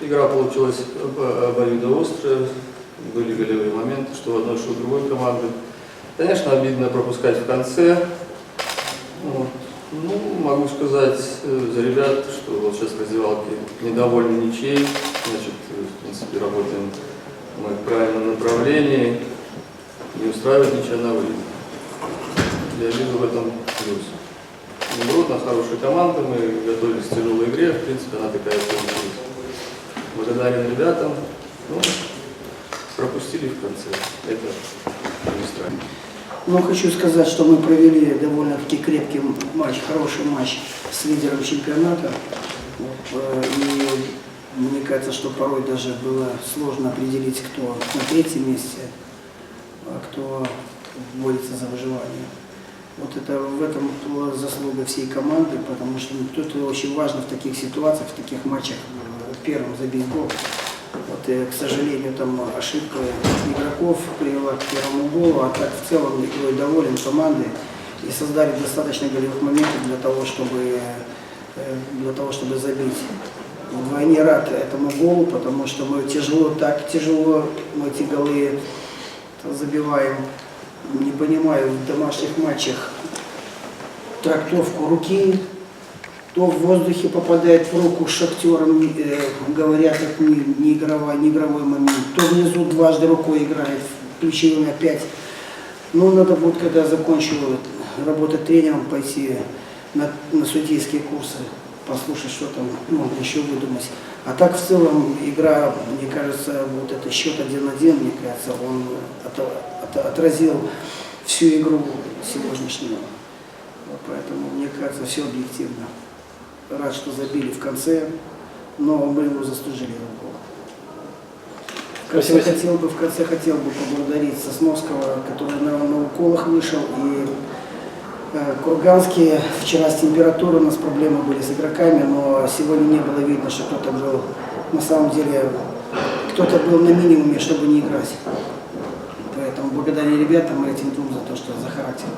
Игра получилась обоюдоострая, были голевые моменты, что у одной, что у другой команды. Конечно, обидно пропускать в конце. Вот. Ну, могу сказать за ребят, что вот сейчас в раздевалке недовольны ничьей, значит, в принципе, работаем мы в правильном направлении, не устраивает ничья на выезде. Я вижу в этом плюс. Гродно хорошая команда, мы готовились к тяжелой игре, в принципе, она такая получилась. Благодарен ребятам, ну, пропустили в конце, это не странно. Но хочу сказать, что мы провели довольно-таки крепкий матч, хороший матч с лидером чемпионата. И мне кажется, что порой даже было сложно определить, кто на третьем месте, а кто борется за выживание. Вот это в этом была заслуга всей команды, потому что тут очень важно в таких ситуациях, в таких матчах первым забить гол. Вот, и, к сожалению, там ошибка игроков привела к первому голу, а так в целом игрой доволен командой и создали достаточно голевых моментов для того, чтобы забить. Вдвойне рад этому голу, потому что мы тяжело мы эти голы забиваем. Не понимаю в домашних матчах трактовку руки. То в воздухе попадает в руку Шахтером, говорят, как не игровой момент, то внизу дважды рукой играет, включил опять. Ну, надо будет, когда закончу работать тренером, пойти на судейские курсы, послушать, что там, ну, еще выдумать. А так, в целом, игра, мне кажется, вот это счет 1-1, мне кажется, он отразил всю игру сегодняшнюю. Поэтому, мне кажется, все объективно. Рад, что забили в конце, но мы его заслужили на гол. В конце хотел бы поблагодарить Сосновского, который на уколах вышел, и Курганский. Вчера с температурой у нас проблемы были с игроками, но сегодня не было видно, что кто-то был, на самом деле, кто-то был на минимуме, чтобы не играть. Поэтому благодарю ребятам и этим двум за то, что за характер.